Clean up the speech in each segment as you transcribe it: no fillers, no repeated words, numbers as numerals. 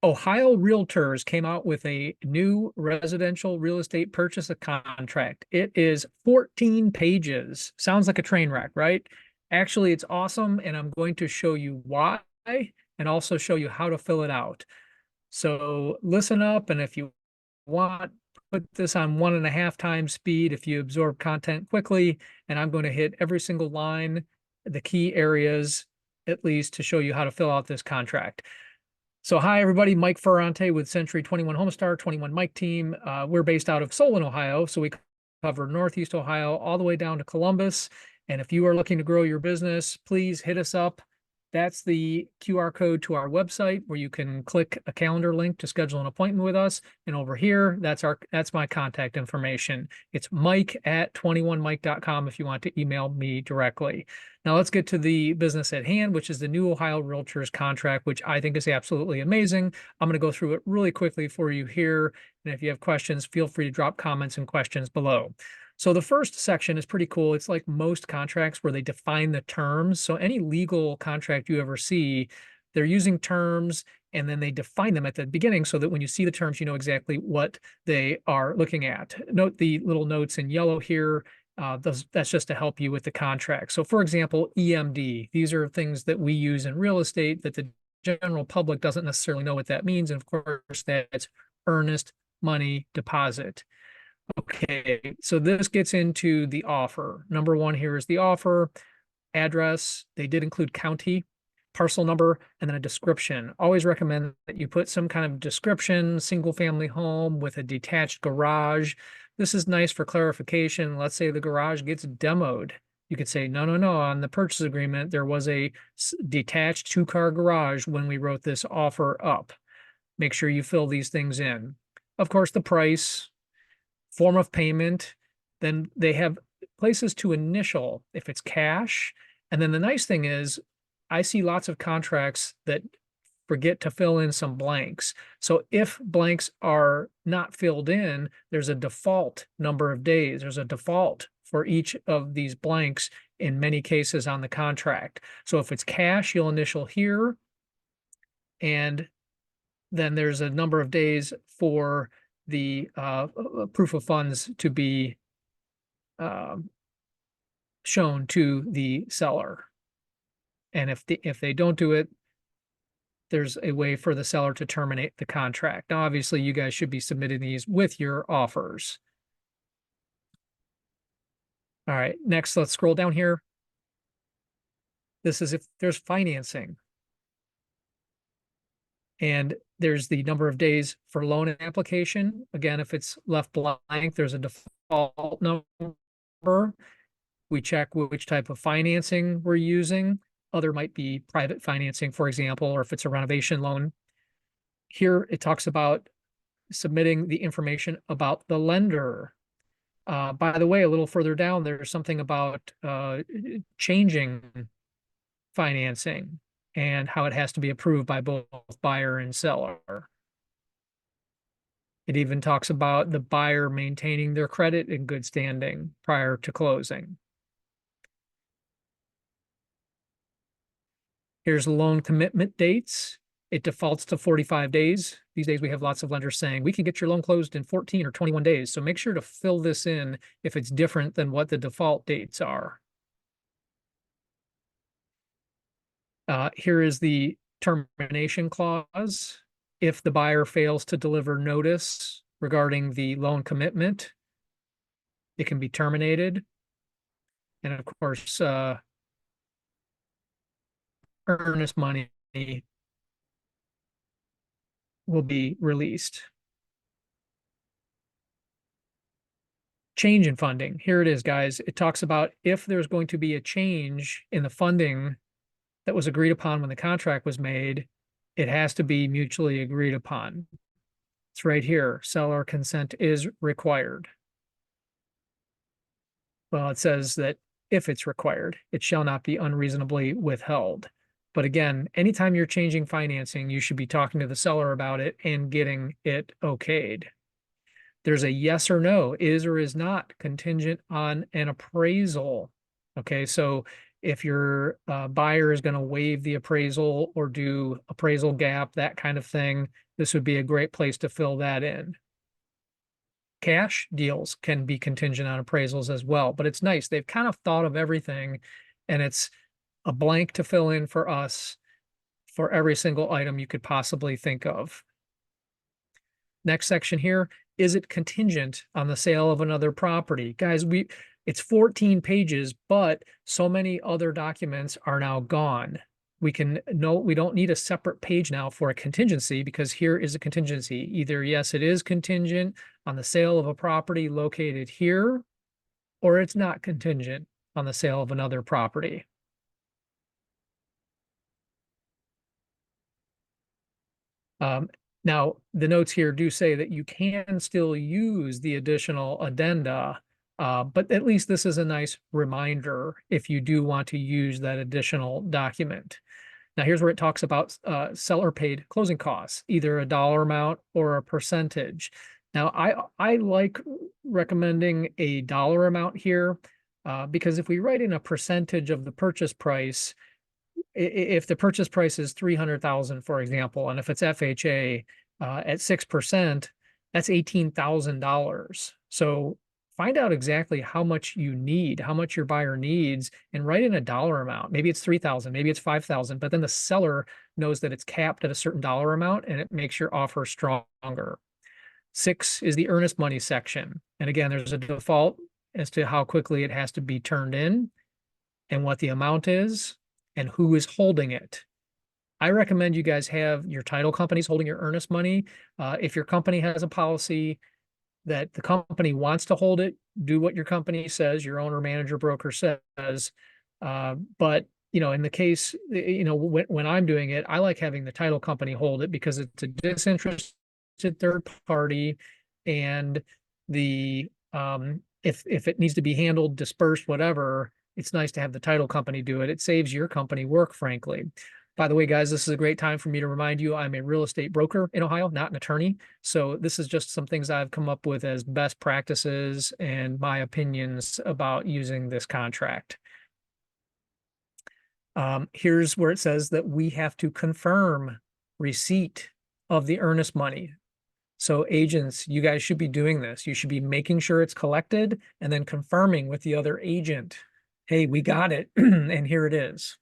Ohio Realtors came out with a new residential real estate purchase contract. It is 14 pages. Sounds like a train wreck, right? Actually, it's awesome, and I'm going to show you why and also show you how to fill it out. So listen up, and if you want, put this on 1.5 times speed if you absorb content quickly, and I'm going to hit every single line, the key areas, at least, to show you how to fill out this contract. So hi, everybody. Mike Ferrante with Century 21 Homestar, 21 Mike team. We're based out of Solon, Ohio. So we cover Northeast Ohio all the way down to Columbus. And if you are looking to grow your business, please hit us up. That's the QR code to our website where you can click a calendar link to schedule an appointment with us. And over here, that's my contact information. It's mike@21mike.com if you want to email me directly. Now let's get to the business at hand, which is the new Ohio Realtors contract, which I think is absolutely amazing. I'm going to go through it really quickly for you here. And if you have questions, feel free to drop comments and questions below. So the first section is pretty cool. It's like most contracts where they define the terms. So any legal contract you ever see, they're using terms and then they define them at the beginning so that when you see the terms, you know exactly what they are looking at. Note the little notes in yellow here. That's just to help you with the contract. So for example, EMD, these are things that we use in real estate that the general public doesn't necessarily know what that means. And of course, that's earnest money deposit. Okay, so this gets into the offer. Number one here is the offer, address. They did include county, parcel number, and then a description. Always recommend that you put some kind of description, single family home with a detached garage. This is nice for clarification. Let's say the garage gets demoed. You could say, no, no, no, on the purchase agreement, there was a detached 2-car garage when we wrote this offer up. Make sure you fill these things in. Of course, the price, form of payment, then they have places to initial if it's cash. And then the nice thing is I see lots of contracts that forget to fill in some blanks. So if blanks are not filled in, there's a default number of days. There's a default for each of these blanks in many cases on the contract. So if it's cash, you'll initial here. And then there's a number of days for the proof of funds to be shown to the seller. And if they don't do it, there's a way for the seller to terminate the contract. Now, obviously, you guys should be submitting these with your offers. All right, next, let's scroll down here. This is if there's financing. And there's the number of days for loan application. Again, if it's left blank, there's a default number. We check which type of financing we're using. Other might be private financing, for example, or if it's a renovation loan. Here, it talks about submitting the information about the lender. By the way, a little further down, there's something about changing financing and how it has to be approved by both buyer and seller. It even talks about the buyer maintaining their credit in good standing prior to closing. Here's loan commitment dates. It defaults to 45 days. These days we have lots of lenders saying we can get your loan closed in 14 or 21 days. So make sure to fill this in if it's different than what the default dates are. Here is the termination clause. If the buyer fails to deliver notice regarding the loan commitment, it can be terminated. And of course, earnest money will be released. Change in funding. Here it is, guys. It talks about if there's going to be a change in the funding that was agreed upon when the contract was made, it has to be mutually agreed upon. It's right here. Seller consent is required. Well, it says that if it's required, it shall not be unreasonably withheld. But again, anytime you're changing financing, you should be talking to the seller about it and getting it okayed. There's a yes or no, is or is not contingent on an appraisal. Okay, so if your buyer is going to waive the appraisal or do appraisal gap, that kind of thing, This would be a great place to fill that in. Cash deals can be contingent on appraisals as well, but it's nice. They've kind of thought of everything, and it's a blank to fill in for us for every single item you could possibly think of. Next section here, is it contingent on the sale of another property? Guys, it's 14 pages, but so many other documents are now gone. We don't need a separate page now for a contingency, because here is a contingency. Either yes, it is contingent on the sale of a property located here, or it's not contingent on the sale of another property. Now, the notes here do say that you can still use the additional addenda, but at least this is a nice reminder if you do want to use that additional document. Now, here's where it talks about seller paid closing costs, either a dollar amount or a percentage. Now, I like recommending a dollar amount here because if we write in a percentage of the purchase price, if the purchase price is 300,000, for example, and if it's FHA at 6%, that's $18,000. So find out exactly how much you need, how much your buyer needs, and write in a dollar amount. Maybe it's 3,000, maybe it's 5,000, but then the seller knows that it's capped at a certain dollar amount, and it makes your offer stronger. 6 is the earnest money section. And again, there's a default as to how quickly it has to be turned in and what the amount is and who is holding it. I recommend you guys have your title companies holding your earnest money. If your company has a policy that the company wants to hold it, do what your company says, your owner, manager, broker says. But in the case, when I'm doing it, I like having the title company hold it because it's a disinterested third party, and the if it needs to be handled, dispersed, whatever, it's nice to have the title company do it. It saves your company work, frankly. By the way, guys, this is a great time for me to remind you I'm a real estate broker in Ohio, not an attorney. So this is just some things I've come up with as best practices and my opinions about using this contract. Here's where it says that we have to confirm receipt of the earnest money. So agents, you guys should be doing this. You should be making sure it's collected and then confirming with the other agent, hey, we got it, and here it is.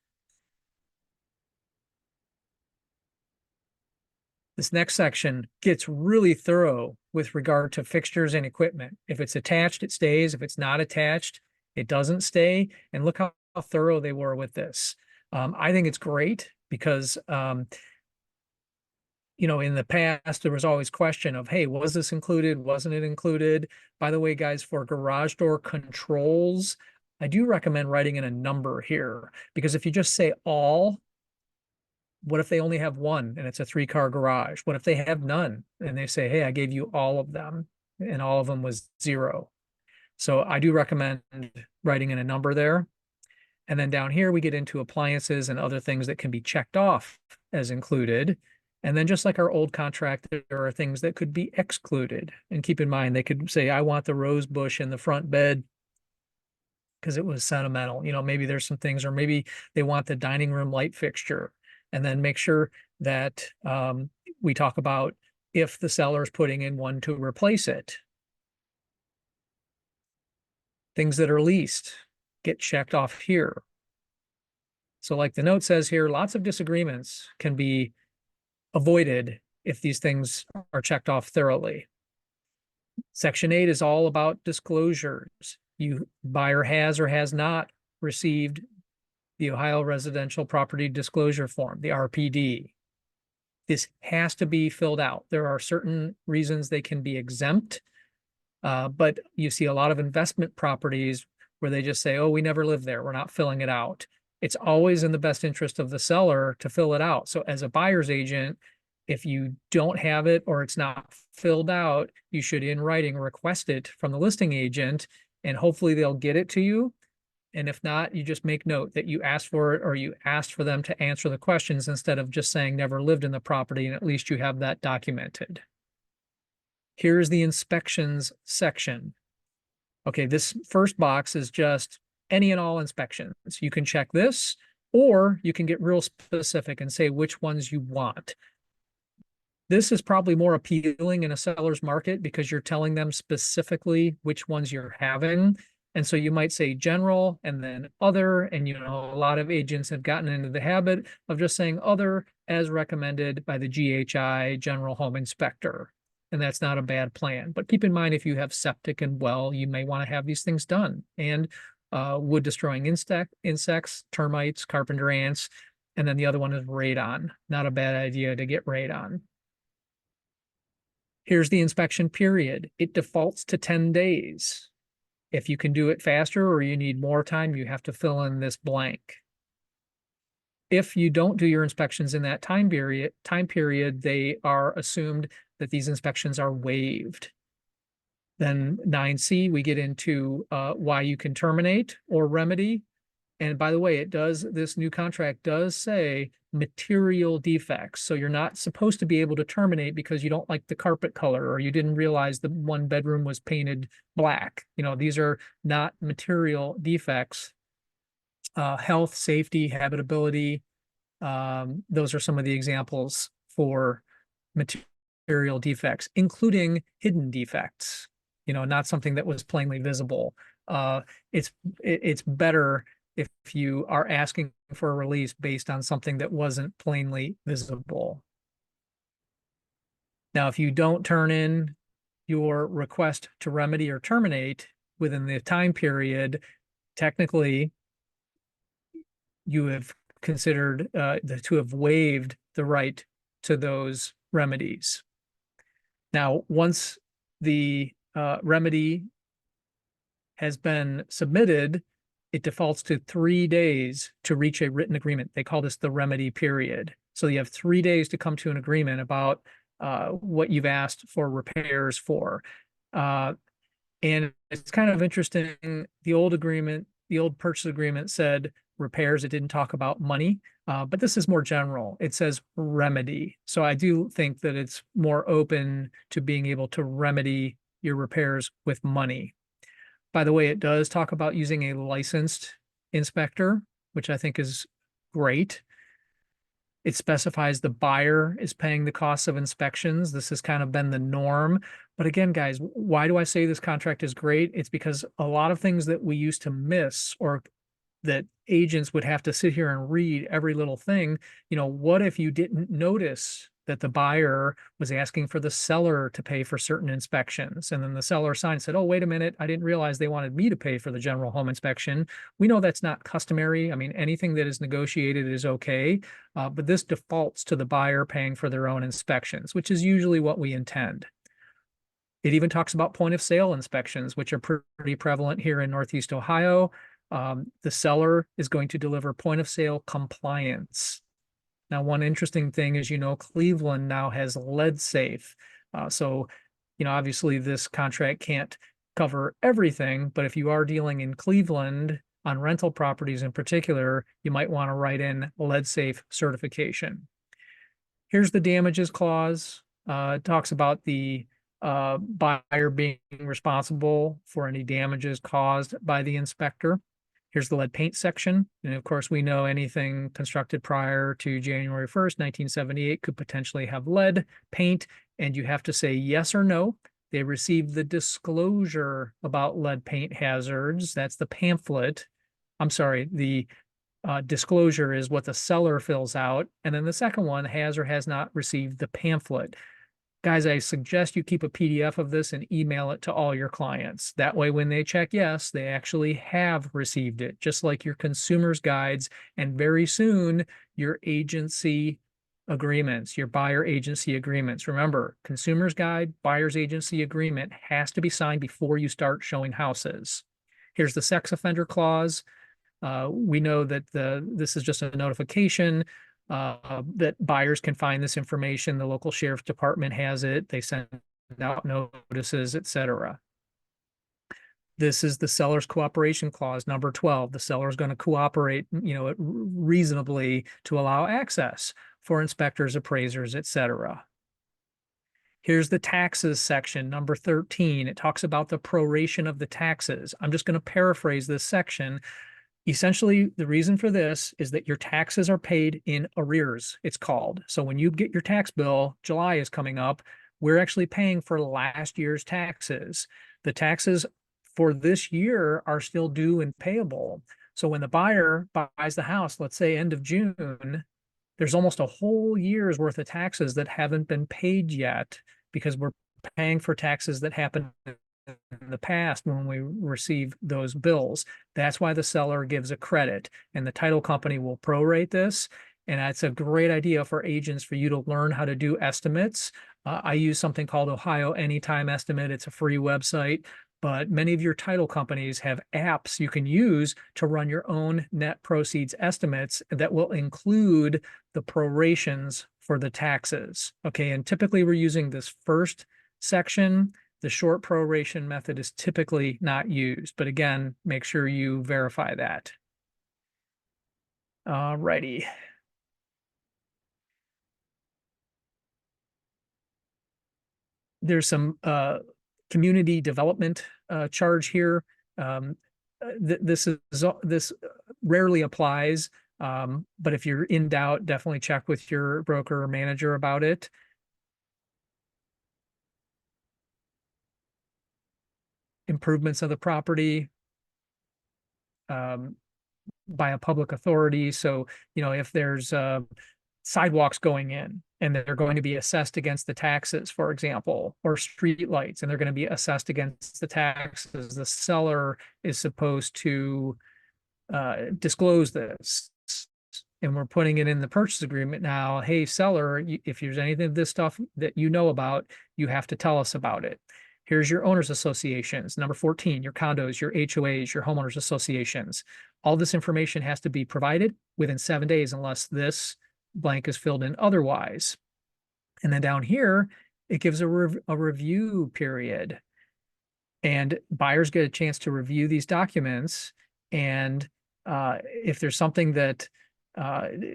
This next section gets really thorough with regard to fixtures and equipment. If it's attached, it stays. If it's not attached, it doesn't stay. And look how thorough they were with this. I think it's great because, in the past, there was always question of, hey, was this included? Wasn't it included? By the way, guys, for garage door controls, I do recommend writing in a number here, because if you just say all, what if they only have one and it's a 3-car garage? What if they have none and they say, hey, I gave you all of them and all of them was 0? So I do recommend writing in a number there. And then down here, we get into appliances and other things that can be checked off as included. And then just like our old contract, there are things that could be excluded. And keep in mind, they could say, I want the rose bush in the front bed because it was sentimental. Maybe there's some things, or maybe they want the dining room light fixture. And then make sure that we talk about if the seller is putting in one to replace it. Things that are leased get checked off here. So like the note says here, lots of disagreements can be avoided if these things are checked off thoroughly. Section 8 is all about disclosures. Buyer has or has not received the Ohio Residential Property Disclosure Form, the RPD. This has to be filled out. There are certain reasons they can be exempt, but you see a lot of investment properties where they just say, oh, we never lived there, we're not filling it out. It's always in the best interest of the seller to fill it out. So as a buyer's agent, if you don't have it or it's not filled out, you should in writing request it from the listing agent, and hopefully they'll get it to you. And if not, you just make note that you asked for it or you asked for them to answer the questions instead of just saying never lived in the property, and at least you have that documented. Here's the inspections section. Okay, this first box is just any and all inspections. You can check this, or you can get real specific and say which ones you want. This is probably more appealing in a seller's market because you're telling them specifically which ones you're having. And so you might say general and then other. And, a lot of agents have gotten into the habit of just saying other as recommended by the GHI, General Home Inspector. And that's not a bad plan. But keep in mind, if you have septic and well, you may want to have these things done. And wood destroying insects, termites, carpenter ants. And then the other one is radon. Not a bad idea to get radon. Here's the inspection period. It defaults to 10 days. If you can do it faster or you need more time, you have to fill in this blank. If you don't do your inspections in that time period, they are assumed that these inspections are waived. Then 9C, we get into why you can terminate or remedy. And by the way, this new contract does say material defects. So you're not supposed to be able to terminate because you don't like the carpet color or you didn't realize the one bedroom was painted black. These are not material defects. Health, safety, habitability. Those are some of the examples for material defects, including hidden defects, not something that was plainly visible. It's better if you are asking for a release based on something that wasn't plainly visible. Now, if you don't turn in your request to remedy or terminate within the time period, technically you have considered to have waived the right to those remedies. Now, once the remedy has been submitted, it defaults to 3 days to reach a written agreement. They call this the remedy period. So you have 3 days to come to an agreement about what you've asked for repairs for. And it's kind of interesting. The old purchase agreement said repairs. It didn't talk about money, but this is more general. It says remedy. So I do think that it's more open to being able to remedy your repairs with money. By the way, it does talk about using a licensed inspector, which I think is great. It specifies the buyer is paying the costs of inspections. This has kind of been the norm. But again, guys, why do I say this contract is great? It's because a lot of things that we used to miss or that agents would have to sit here and read every little thing. What if you didn't notice that the buyer was asking for the seller to pay for certain inspections? And then the seller signed and said, oh, wait a minute, I didn't realize they wanted me to pay for the general home inspection. We know that's not customary. I mean, anything that is negotiated is okay, but this defaults to the buyer paying for their own inspections, which is usually what we intend. It even talks about point of sale inspections, which are pretty prevalent here in Northeast Ohio. The seller is going to deliver point of sale compliance. Now, one interesting thing is, Cleveland now has lead safe. So, obviously this contract can't cover everything, but if you are dealing in Cleveland on rental properties in particular, you might want to write in lead safe certification. Here's the damages clause. It talks about the buyer being responsible for any damages caused by the inspector. Here's the lead paint section. And of course, we know anything constructed prior to January 1st, 1978 could potentially have lead paint, and you have to say yes or no. They received the disclosure about lead paint hazards. That's the pamphlet. I'm sorry, the disclosure is what the seller fills out. And then the second one has or has not received the pamphlet. Guys, I suggest you keep a PDF of this and email it to all your clients. That way, when they check yes, they actually have received it, just like your consumer's guides, and very soon, your agency agreements, your buyer agency agreements. Remember, consumer's guide, buyer's agency agreement has to be signed before you start showing houses. Here's the sex offender clause. We know that this is just a notification that buyers can find this information. The local sheriff's department has it. They send out notices, etc. This is the seller's cooperation clause, number 12. The seller is going to cooperate, reasonably to allow access for inspectors, appraisers, etc. Here's the taxes section, number 13. It talks about the proration of the taxes. I'm just going to paraphrase this section. Essentially, the reason for this is that your taxes are paid in arrears, it's called. So when you get your tax bill, July is coming up, we're actually paying for last year's taxes. The taxes for this year are still due and payable. So when the buyer buys the house, let's say end of June, there's almost a whole year's worth of taxes that haven't been paid yet because we're paying for taxes that happened in the past when we receive those bills. That's why the seller gives a credit, and the title company will prorate this. And that's a great idea for agents for you to learn how to do estimates. I use something called Ohio Anytime Estimate. It's a free website, but many of your title companies have apps you can use to run your own net proceeds estimates that will include the prorations for the taxes. Okay, and typically we're using this first section. The short proration method is typically not used, but again, make sure you verify that. All righty. There's some community development charge here. This rarely applies, but if you're in doubt, definitely check with your broker or manager about it. Improvements of the property by a public authority. So, if there's sidewalks going in and they're going to be assessed against the taxes, for example, or street lights, and they're going to be assessed against the taxes, the seller is supposed to disclose this. And we're putting it in the purchase agreement now. Hey, seller, if there's anything of this stuff that you know about, you have to tell us about it. Here's your owners associations. Number 14, your condos, your HOAs, your homeowners associations. All this information has to be provided within 7 days unless this blank is filled in otherwise. And then down here, it gives a review period. And buyers get a chance to review these documents. And if there's something that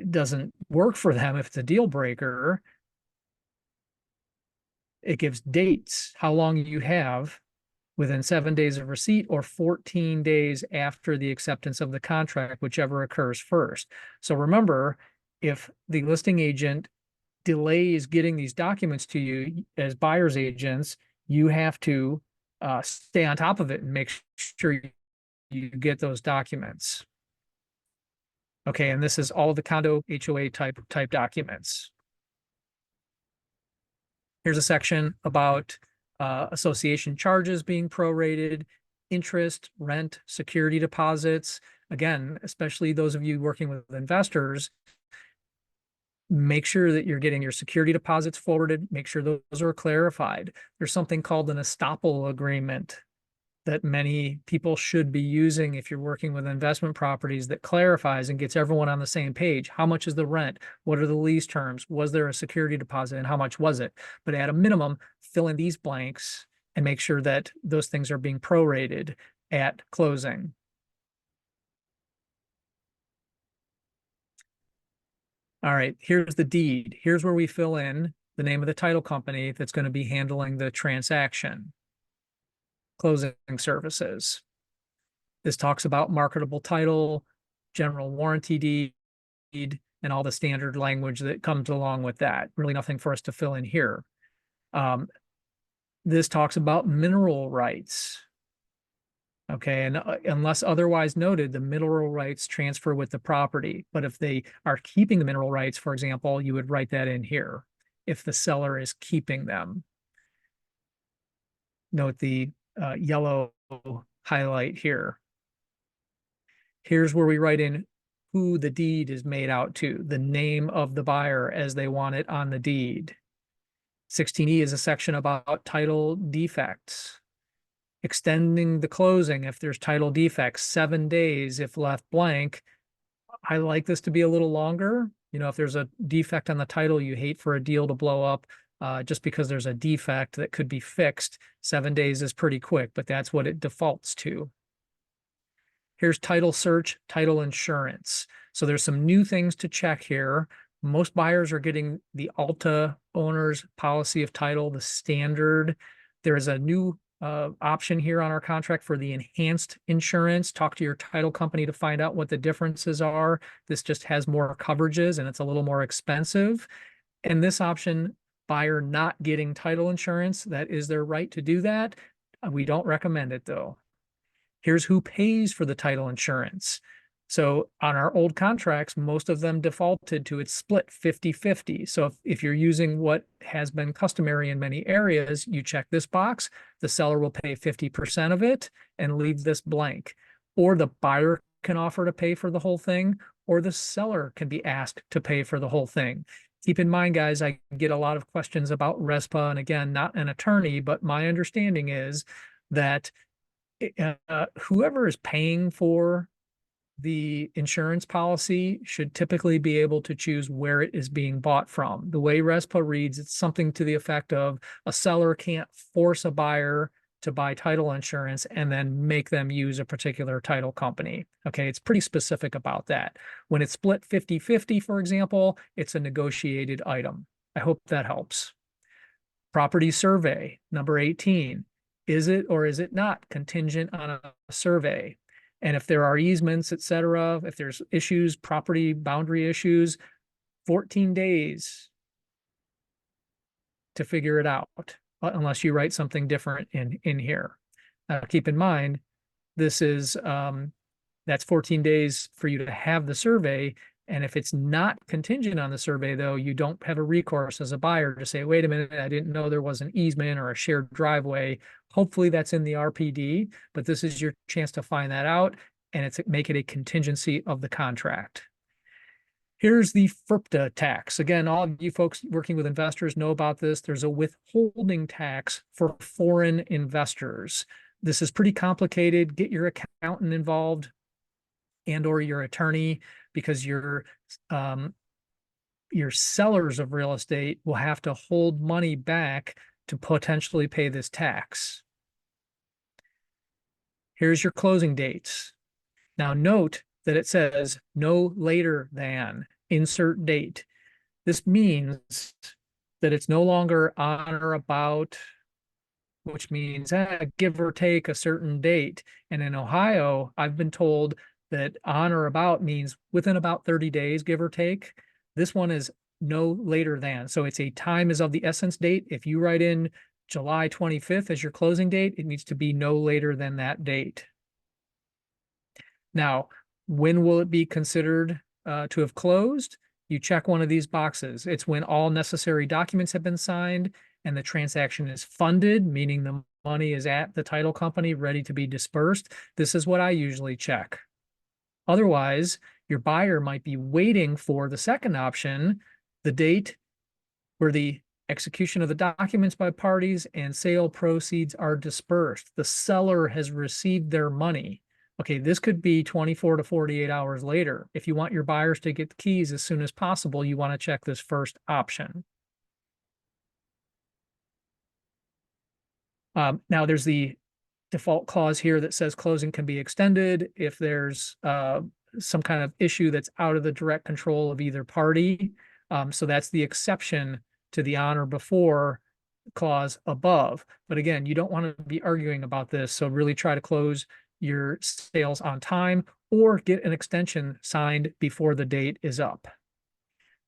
doesn't work for them, if it's a deal breaker, it gives dates, how long you have within 7 days of receipt or 14 days after the acceptance of the contract, whichever occurs first. So remember, if the listing agent delays getting these documents to you as buyer's agents, you have to stay on top of it and make sure you get those documents. Okay, and this is all the condo HOA type documents. Here's a section about association charges being prorated, interest, rent, security deposits. Again, especially those of you working with investors, make sure that you're getting your security deposits forwarded. Make sure those are clarified. There's something called an estoppel agreement that many people should be using if you're working with investment properties that clarifies and gets everyone on the same page. How much is the rent? What are the lease terms? Was there a security deposit and how much was it? But at a minimum, fill in these blanks and make sure that those things are being prorated at closing. All right, here's the deed. Here's where we fill in the name of the title company that's going to be handling the transaction. Closing services. This talks about marketable title, general warranty deed, and all the standard language that comes along with that. Really nothing for us to fill in here. This talks about mineral rights. Okay, and unless otherwise noted, the mineral rights transfer with the property. But if they are keeping the mineral rights, for example, you would write that in here if the seller is keeping them. Note the yellow highlight here. Here's where we write in who the deed is made out to, the name of the buyer as they want it on the deed. 16E is a section about title defects. Extending the closing if there's title defects, 7 days if left blank. I like this to be a little longer. If there's a defect on the title, you hate for a deal to blow up just because there's a defect that could be fixed. 7 days is pretty quick, but that's what it defaults to. Here's title search, title insurance. So there's some new things to check here. Most buyers are getting the Alta owner's policy of title, the standard. There is a new option here on our contract for the enhanced insurance. Talk to your title company to find out what the differences are. This just has more coverages and it's a little more expensive. And this option, buyer not getting title insurance, that is their right to do that. We don't recommend it though. Here's who pays for the title insurance. So on our old contracts, most of them defaulted to its split 50-50. So if you're using what has been customary in many areas, you check this box, the seller will pay 50% of it and leave this blank. Or the buyer can offer to pay for the whole thing, or the seller can be asked to pay for the whole thing. Keep in mind, guys, I get a lot of questions about RESPA, and again, not an attorney, but my understanding is that whoever is paying for the insurance policy should typically be able to choose where it is being bought from. The way RESPA reads, it's something to the effect of a seller can't force a buyer to buy title insurance and then make them use a particular title company. Okay, it's pretty specific about that. When it's split 50-50, for example, it's a negotiated item. I hope that helps. Property survey, number 18. Is it or is it not contingent on a survey? And if there are easements, et cetera, if there's issues, property boundary issues, 14 days to figure it out, unless you write something different in here. Keep in mind, this is that's 14 days for you to have the survey. And if it's not contingent on the survey, though, you don't have a recourse as a buyer to say, wait a minute, I didn't know there was an easement or a shared driveway. Hopefully that's in the RPD, but this is your chance to find that out and make it a contingency of the contract. Here's the FERPTA tax. Again, all of you folks working with investors know about this. There's a withholding tax for foreign investors. This is pretty complicated. Get your accountant involved and or your attorney, because your sellers of real estate will have to hold money back to potentially pay this tax. Here's your closing dates. Now note that it says no later than insert date. This means that it's no longer on or about, which means give or take a certain date. And in Ohio, I've been told that on or about means within about 30 days, give or take. This one is no later than. So it's a time is of the essence date. If you write in July 25th as your closing date, it needs to be no later than that date. Now, when will it be considered to have closed? You check one of these boxes. It's when all necessary documents have been signed and the transaction is funded, meaning the money is at the title company ready to be dispersed. This is what I usually check. Otherwise, your buyer might be waiting for the second option, the date where the execution of the documents by parties and sale proceeds are dispersed. The seller has received their money. Okay, this could be 24 to 48 hours later. If you want your buyers to get the keys as soon as possible, you want to check this first option. Now there's the default clause here that says closing can be extended if there's some kind of issue that's out of the direct control of either party. So that's the exception to the on or before clause above. But again, you don't want to be arguing about this. So really try to close your sales on time or get an extension signed before the date is up.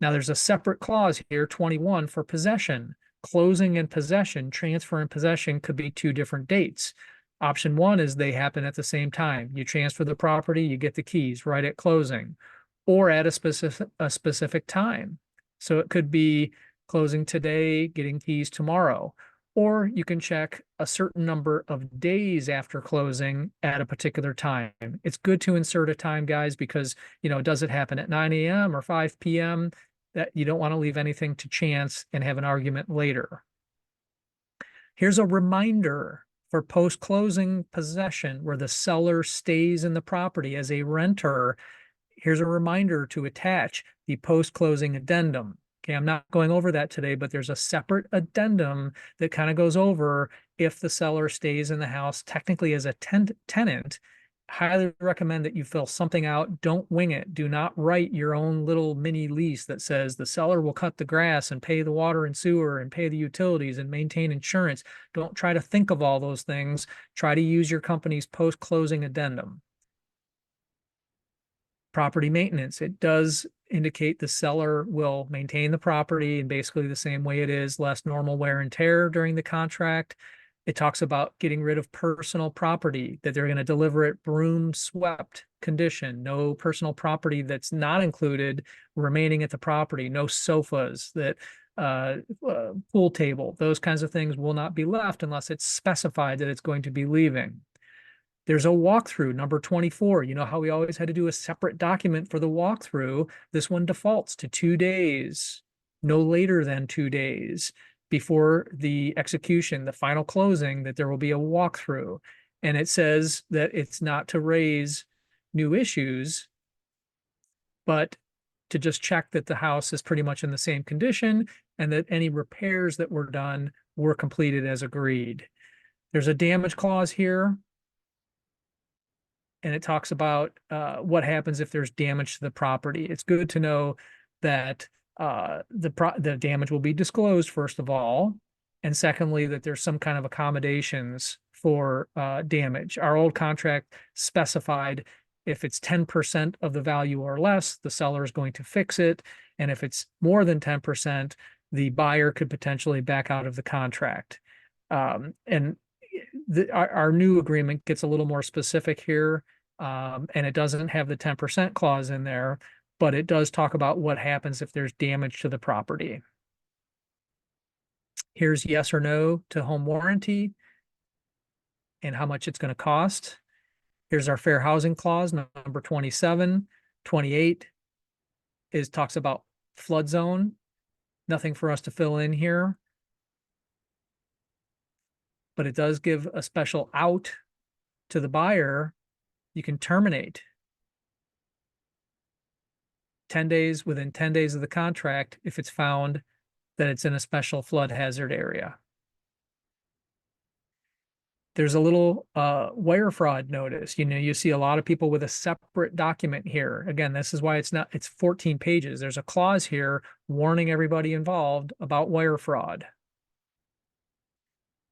Now there's a separate clause here, 21, for possession. Closing and possession, transfer and possession could be two different dates. Option one is they happen at the same time. You transfer the property, you get the keys right at closing, or at a specific time. So it could be closing today, getting keys tomorrow, or you can check a certain number of days after closing at a particular time. It's good to insert a time, guys, because, does it happen at 9 a.m. or 5 p.m.? That you don't want to leave anything to chance and have an argument later. Here's a reminder for post-closing possession where the seller stays in the property as a renter. Here's a reminder to attach the post-closing addendum. Okay, I'm not going over that today, but there's a separate addendum that kind of goes over if the seller stays in the house technically as a tenant highly recommend that you fill something out. Don't wing it. Do not write your own little mini lease that says the seller will cut the grass and pay the water and sewer and pay the utilities and maintain insurance. Don't try to think of all those things. Try to use your company's post-closing addendum. Property maintenance. It does indicate the seller will maintain the property in basically the same way it is, less normal wear and tear during the contract. It talks about getting rid of personal property, that they're going to deliver it broom swept condition, no personal property that's not included remaining at the property, no sofas, that pool table, those kinds of things will not be left unless it's specified that it's going to be leaving. There's a walkthrough, number 24. You know how we always had to do a separate document for the walkthrough? This one defaults to 2 days, no later than 2 days before the execution, the final closing, that there will be a walkthrough. And it says that it's not to raise new issues, but to just check that the house is pretty much in the same condition and that any repairs that were done were completed as agreed. There's a damage clause here, and it talks about what happens if there's damage to the property. It's good to know that the damage will be disclosed, first of all, and secondly, that there's some kind of accommodations for damage. Our old contract specified if it's 10% of the value or less, the seller is going to fix it. And if it's more than 10%, the buyer could potentially back out of the contract. And our new agreement gets a little more specific here, and it doesn't have the 10% clause in there, but it does talk about what happens if there's damage to the property. Here's yes or no to home warranty and how much it's going to cost. Here's our fair housing clause, number 27. 28 talks about flood zone. Nothing for us to fill in here, but it does give a special out to the buyer. You can terminate 10 days, within 10 days of the contract, if it's found that it's in a special flood hazard area. There's a little wire fraud notice. You know, you see a lot of people with a separate document here. Again, this is why it's 14 pages. There's a clause here warning everybody involved about wire fraud.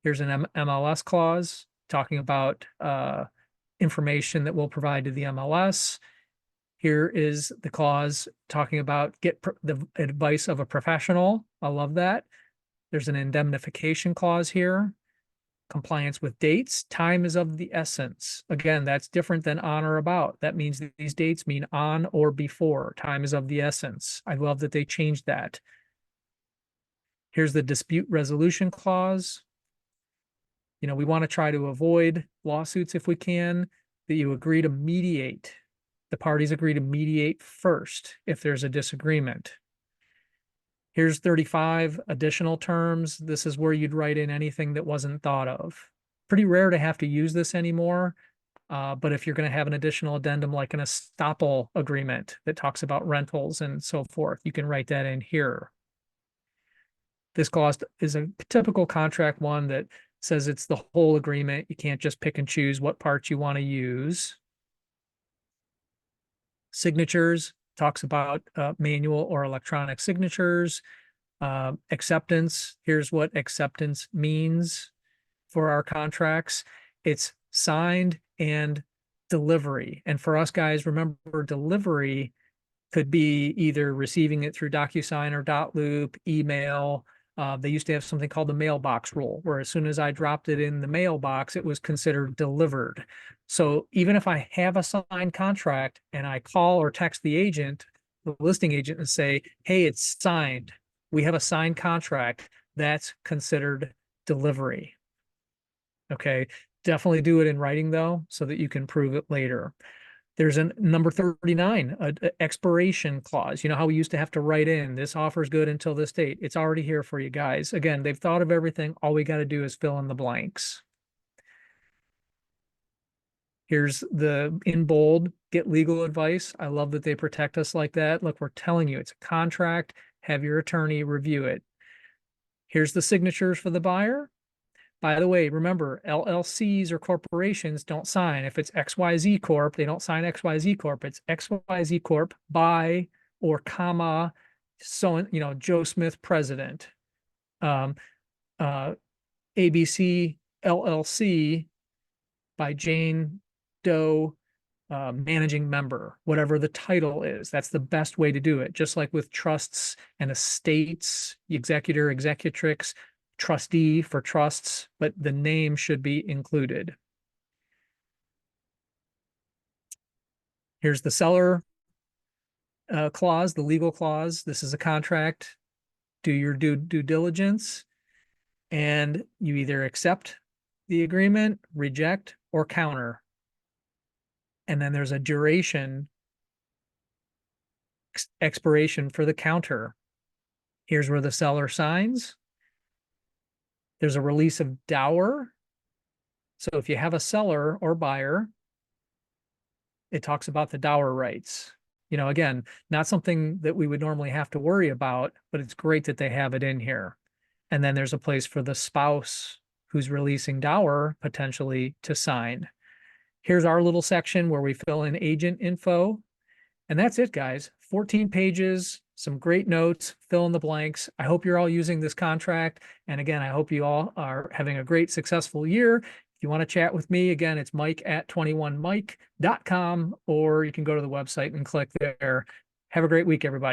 Here's an MLS clause talking about information that we'll provide to the MLS. Here is the clause talking about get the advice of a professional. I love that. There's an indemnification clause here. Compliance with dates. Time is of the essence. Again, that's different than on or about. That means that these dates mean on or before. Time is of the essence. I love that they changed that. Here's the dispute resolution clause. You know, we want to try to avoid lawsuits if we can, that you agree to mediate. The parties agree to mediate first if there's a disagreement. Here's 35 additional terms. This is where you'd write in anything that wasn't thought of. Pretty rare to have to use this anymore, but if you're going to have an additional addendum like an estoppel agreement that talks about rentals and so forth, you can write that in here. This clause is a typical contract one that says it's the whole agreement. You can't just pick and choose what parts you want to use. Signatures talks about manual or electronic signatures. Acceptance, here's what acceptance means for our contracts. It's signed and delivery. And for us guys, remember, delivery could be either receiving it through DocuSign or .loop, email. They used to have something called the mailbox rule, where as soon as I dropped it in the mailbox, it was considered delivered. So even if I have a signed contract and I call or text the agent, the listing agent, and say, hey, it's signed, we have a signed contract, that's considered delivery. Okay, definitely do it in writing though, so that you can prove it later. There's a number 39, an expiration clause. You know how we used to have to write in, this offer is good until this date. It's already here for you guys. Again, they've thought of everything. All we got to do is fill in the blanks. Here's the in bold, get legal advice. I love that they protect us like that. Look, we're telling you it's a contract. Have your attorney review it. Here's the signatures for the buyer. By the way, remember, LLCs or corporations don't sign. If it's XYZ Corp, they don't sign XYZ Corp. It's XYZ Corp by or comma, so, Joe Smith, president. Um, uh, ABC LLC by Jane Doe, managing member, whatever the title is. That's the best way to do it. Just like with trusts and estates, executor, executrix, trustee for trusts, but the name should be included. Here's the seller clause, the legal clause. This is a contract. Do your due diligence, and you either accept the agreement, reject, or counter. And then there's a duration expiration for the counter. Here's where the seller signs. There's a release of dower. So if you have a seller or buyer, it talks about the dower rights. Again, not something that we would normally have to worry about, but it's great that they have it in here. And then there's a place for the spouse who's releasing dower potentially to sign. Here's our little section where we fill in agent info. And that's it, guys. 14 pages, some great notes, fill in the blanks. I hope you're all using this contract. And again, I hope you all are having a great, successful year. If you want to chat with me, again, it's mike@21mike.com, or you can go to the website and click there. Have a great week, everybody.